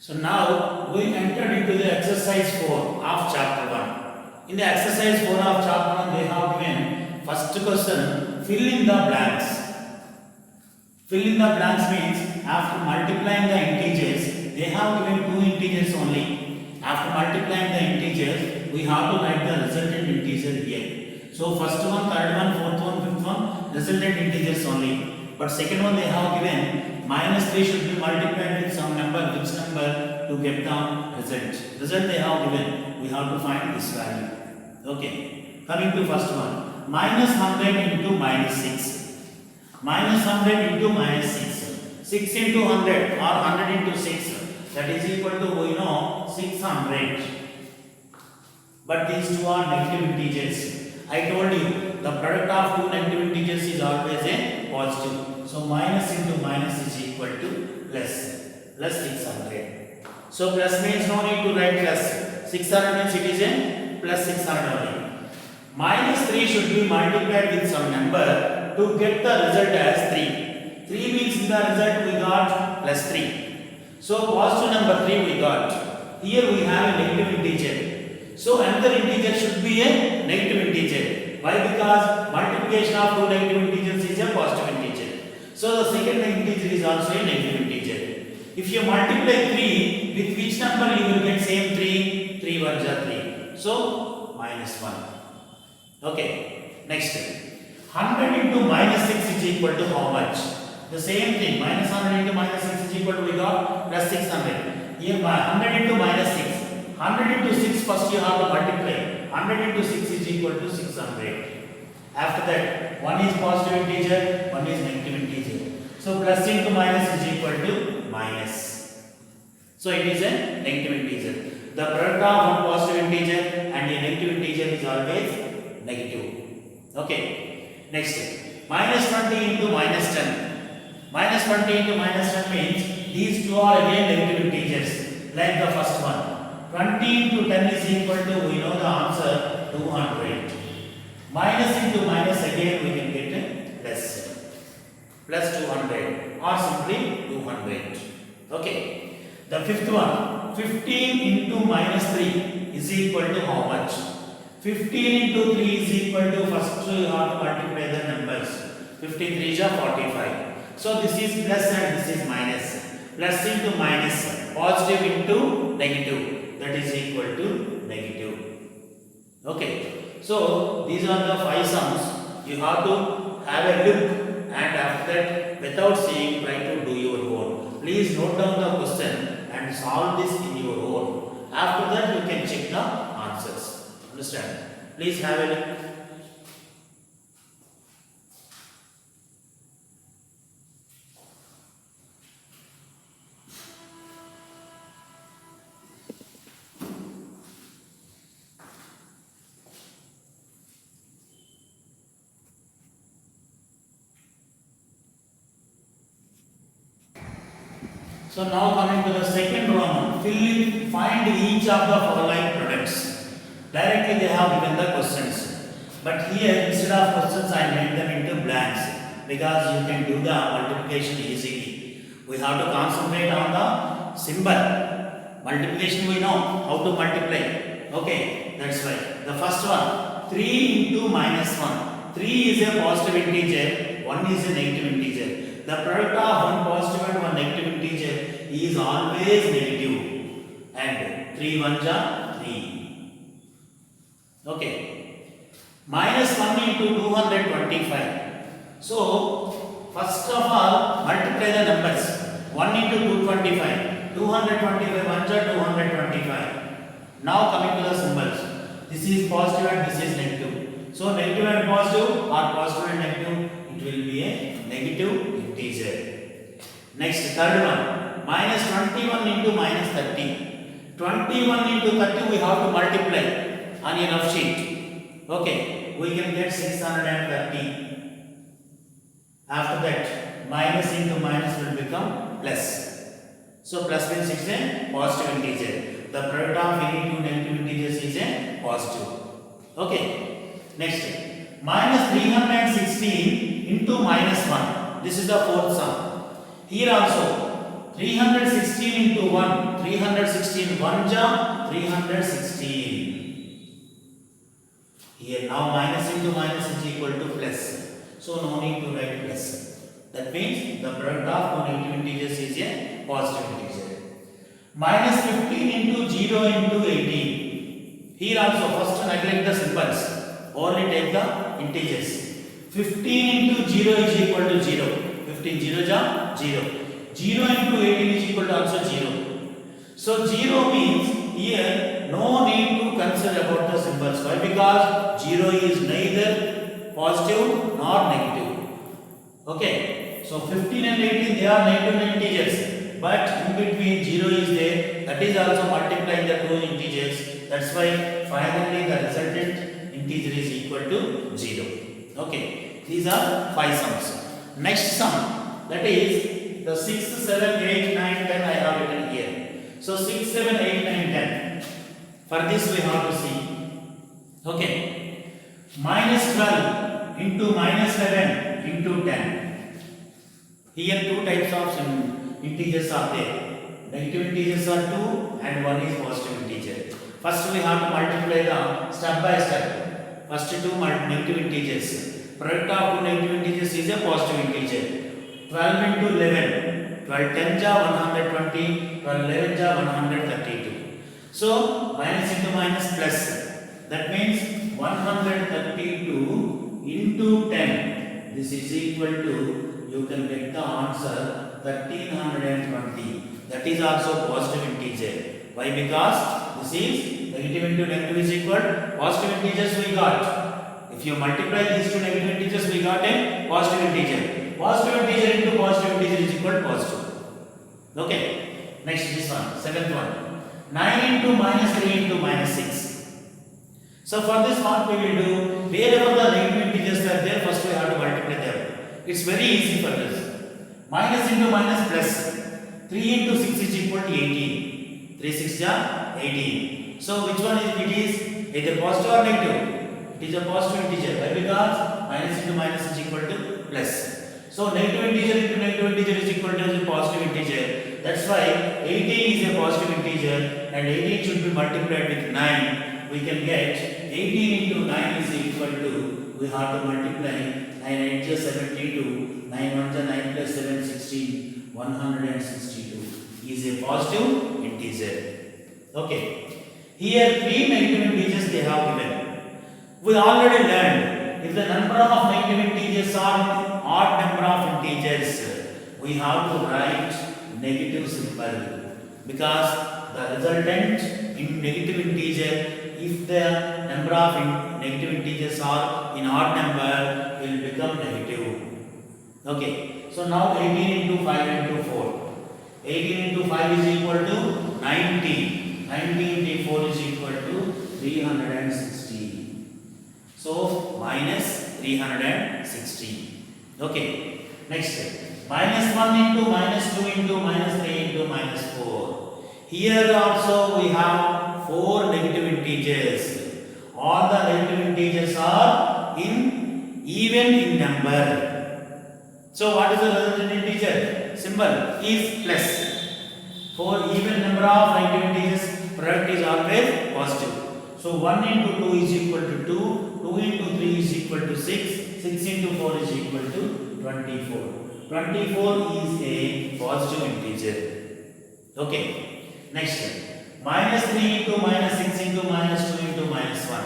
So now we entered into the exercise 4 of chapter 1. In the exercise 4 of chapter 1, they have given first question, fill in the blanks. Fill in the blanks means after multiplying the integers, they have given two integers only. After multiplying the integers, we have to write the resultant integer here. So first one, third one, fourth one, fifth one, resultant integers only. But second one they have given minus 3 should be multiplied with some number, which number to get the result. Result they have given, we have to find this value. Okay, coming to first one, minus 100 into minus 6. Minus 100 into minus 6. 6 into 100 or 100 into 6. That is equal to 600. But these two are negative integers. I told you the product of two negative integers is always a positive. So minus into minus is equal to plus. Plus 600. So plus means no need to write plus. 600 means it is a plus 600 only. Minus 3 should be multiplied with some number to get the result as 3. 3 means in the result we got plus 3. So positive number 3 we got. Here we have a negative integer. So another integer should be a negative integer. Why? Because multiplication of two negative integers is a positive integer. So the second integer is also a negative integer. If you multiply 3, with which number you will get same 3? 3 ones are 3. So minus 1. Okay. Next. 100 into minus 6 is equal to how much? The same thing. Minus 100 into minus 6 is equal to we got plus 600. Here 100 into minus 6. 100 into 6 first you have to multiply. 100 into 6 is equal to 600. After that, one is positive integer, one is negative integer. So plus into minus is equal to minus. So it is a negative integer. The product of one positive integer and a negative integer is always negative. Okay. Next, minus 20 into minus 10. Minus 20 into minus 10 means these two are again negative integers like the first one. 20 into 10 is equal to, we know the answer, 200. Minus into minus again we can get plus. Plus 200 or simply 200. Okay. The fifth one, 15 into minus 3 is equal to how much? 15 into 3 is equal to, first you have to multiply the numbers. 15 3 is 45. So this is plus and this is minus. Plus into minus, positive into negative. That is equal to negative. Okay. So these are the 5 sums. You have to have a look and after that without seeing try to do your own. Please note down the question and solve this in your own. After that you can check the answers. Understand? Please have a look. So now coming to the second Roman, find each of the following products. Directly they have given the questions. But here instead of questions I made them into blanks because you can do the multiplication easily. We have to concentrate on the symbol. Multiplication we know how to multiply. Okay, that's why. The first one, 3 into minus 1. 3 is a positive integer, 1 is a negative integer. The product of one positive and one negative integer is always negative. And 3 ones are 3. Okay. Minus 1 into 225. So, first of all, multiply the numbers. 1 into 225. 225 ones are 225. Now coming to the symbols. This is positive and this is negative. So, negative and positive or positive and negative, it will be a negative integer. Next, third one, minus 21 into minus 30. 21 into 30 we have to multiply on a rough sheet. Okay, we can get 630. After that, minus into minus will become plus. So plus means it's a positive integer. The product of any two negative integers is a positive. Okay. Next, minus 316 into minus 1. This is the fourth sum. Here also 316 into 1. 316 1 ja 316. Here now minus into minus is equal to plus. So no need to write plus. That means the product of two negative integers is a positive integer. Minus 15 into 0 into 18. Here also first neglect the symbols. Only take the integers. 15 into 0 is equal to 0. 15 0 ja 0. 0 into 18 is equal to also 0. So 0 means here no need to consider about the symbols. Why? Because 0 is neither positive nor negative. Okay. So 15 and 18 they are negative integers. But in between 0 is there. That is also multiplying the two integers. That's why finally the resultant integer is equal to 0. Okay. These are 5 sums. Next sum, that is the 6, 7, 8, 9, 10 I have written here. So 6, 7, 8, 9, 10. For this we have to see. Okay. Minus 12 into minus 11 into 10. Here two types of integers are there. Negative integers are 2 and one is positive integer. First we have to multiply the step by step. First two negative integers. Product of two negative integers is a positive integer. 12 into 11. 12 10 ja 120. 12 11 ja 132. So minus into minus plus. That means 132 into 10. This is equal to, you can get the answer 1320. That is also positive integer. Why? Because this is negative into negative is equal positive integers we got. If you multiply these two negative integers, we got a positive integer. Positive integer into positive integer is equal to positive. Okay. Next this one, seventh one. 9 into minus 3 into minus 6. So for this what we will do, wherever the negative integers are there, first we have to multiply them. It's very easy for this. Minus into minus plus. 3 into 6 is equal to 18. 3 6 ja 18. So which one is it is? Either positive or negative. It is a positive integer. Why? Because minus into minus is equal to plus. So negative integer into negative integer is equal to a positive integer. That's why 18 is a positive integer and 18 should be multiplied with 9. We can get 18 into 9 is equal to, we have to multiply 9 8 is 72, 9 1 is 9 plus 7 16, 162 is a positive integer. Okay. Here three negative integers they have given. We already learned if the number of negative integers are odd number of integers, we have to write negative symbol because the resultant in negative integer, if the number of negative integers are in odd number, will become negative. Okay. So now 18 into 5 into 4. 18 into 5 is equal to 90. 90 into 4 is equal to 360. So minus 360. Okay. Next. Minus 1 into minus 2 into minus 3 into minus 4. Here also we have 4 negative integers. All the negative integers are even in number. So what is the resultant integer? Symbol is plus. For even number of negative integers, product is always positive. So 1 into 2 is equal to 2, 2 into 3 is equal to 6, 6 into 4 is equal to 24. 24 is a positive integer. Okay. Next. Minus 3 into minus 6 into minus 2 into minus 1.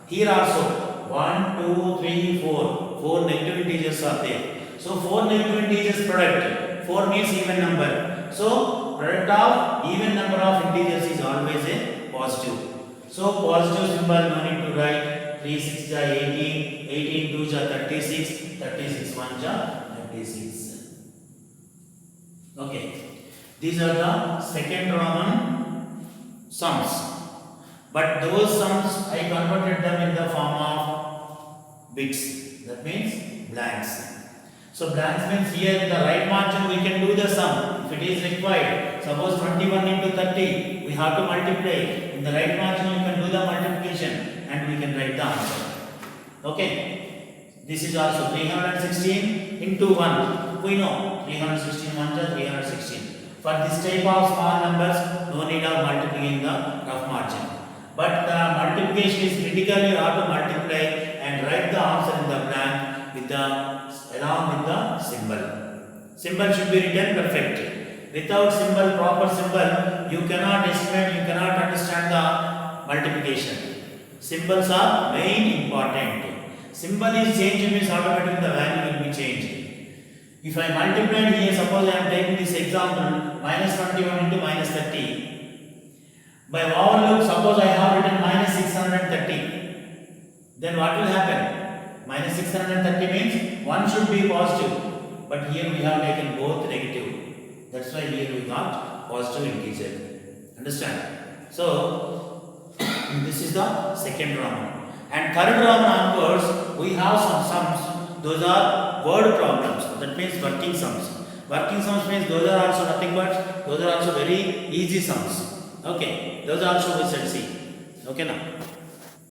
Here also 1, 2, 3, 4. 4 negative integers are there. So 4 negative integers product. 4 means even number. So product of even number of integers is always a positive. So positive symbol no need to write. 3 6 ja 18, 18 2 ja 36, 36 1 ja 36. Okay. These are the second Roman sums. But those sums I converted them in the form of bits. That means blanks. So blanks means here in the right margin we can do the sum if it is required. Suppose 21 into 30 we have to multiply. In the right margin you can do the multiplication and we can write the answer. Okay. This is also 316 into 1. We know 316 1 is 316. For this type of small numbers, no need of multiplying the rough margin. But the multiplication is critical. You have to multiply and write the answer in the blank with the along with the symbol. Symbol should be written perfectly. Without symbol, proper symbol, you cannot estimate, you cannot understand the multiplication. Symbols are very important. Symbol is changed means automatically the value will be changed. If I multiply here, suppose I am taking this example, minus 21 into minus 30. By overlook, suppose I have written minus 630. Then what will happen? Minus 630 means 1 should be positive. But here we have taken both negative. That's why here we got positive integer. Understand? So, this is the second round. And third round onwards, we have some sums. Those are word problems. That means working sums. Working sums means those are also nothing but those are also very easy sums. Okay, those also we shall see. Okay now.